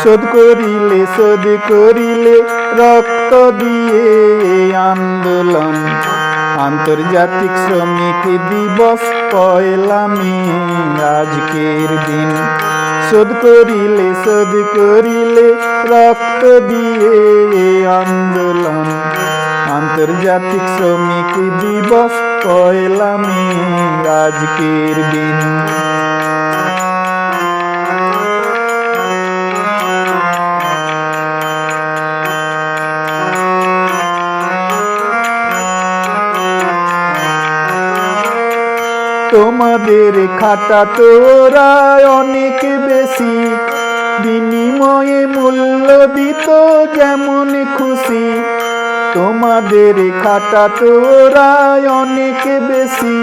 শোধ করিলে রক্ত দিয়ে আন্দোলন। আন্তর্জাতিক শ্রমিক দিবস পয়লা মে আজকের দিন। শোধ করিলে রক্ত দিয়ে আন্দোলন। আন্তর্জাতিক শ্রমিক দিবস পয়লা মে আজকের দিন। তোমাদের খাটা তোরা অনেক বেশি, বিনিময়ে মূল্য দিত যেমন খুশি। তোমাদের খাটা তোরা অনেক বেশি,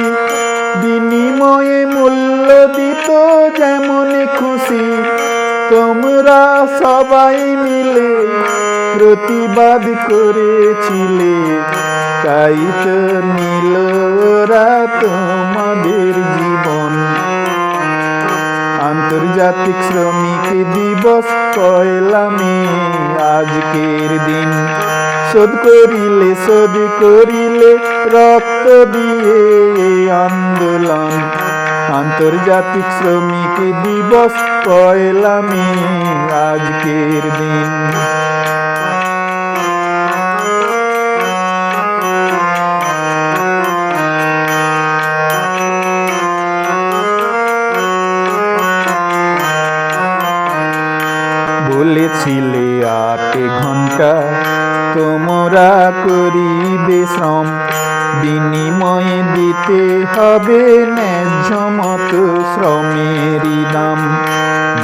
বিনিময়ে মূল্য দিত যেমন খুশি। তোমরা সবাই মিলে প্রতিবাদ করেছিলে, তাই তো নিল ওরা তোমাদের জীবন। আন্তর্জাতিক শ্রমিক দিবস পয়লা মে আজকের দিন। শোধ করিলে রক্ত দিয়ে আন্দোলন। আন্তর্জাতিক শ্রমিক দিবস পয়লা মে আজকের দিন। বলেছিলে 8 ঘন্টা তোমরা করিবে শ্রম, বিনিময়ে দিতে হবে ন্যায্য মতো শ্রমেরই দাম।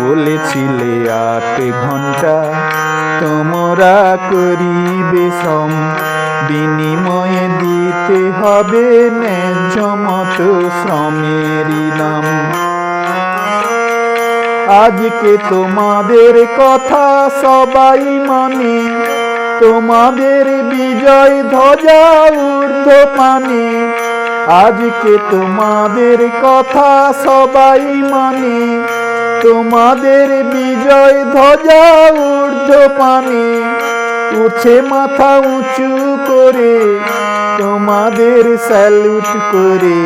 বলেছিলে 8 ঘন্টা তোমরা করিবে শ্রম, বিনিময়ে দিতে হবে ন্যায্য মতো শ্রমেরই দাম। আজকে তোমাদের কথা সবাই মানে, তোমাদের বিজয় ধ্বজা ঊর্ধ্বপানে। আজকে তোমাদের কথা সবাই মানে, তোমাদের বিজয় ধ্বজা ঊর্ধ্বপানে। উঠছে মাথা উঁচু করে তোমাদের স্যালুট করে,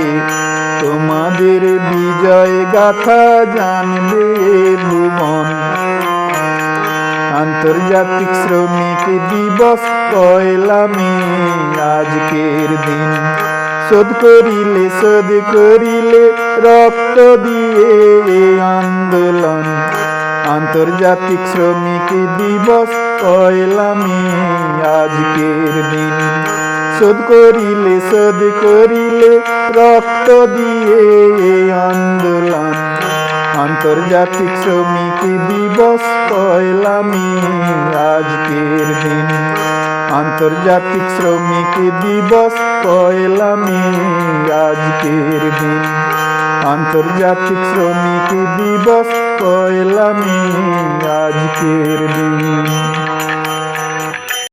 তোমাদের বিজয় গাথা জানবে ভুবন। আন্তর্জাতিক শ্রমিক দিবস পয়লা মে আজকের দিন। শোধ করিলে রক্ত দিয়ে আন্দোলন। আন্তর্জাতিক শ্রমিক দিবস পয়লা মে আজকের দিন। শোধ করিলে রক্ত দিয়ে আন্দোলন। আন্তর্জাতিক শ্রমিক দিবস পয়লা মে আজকের দিন। আন্তর্জাতিক শ্রমিক দিবস পয়লা মে আজকের দিন। আন্তর্জাতিক শ্রমিক দিবস পয়লা মে আজকের দিন।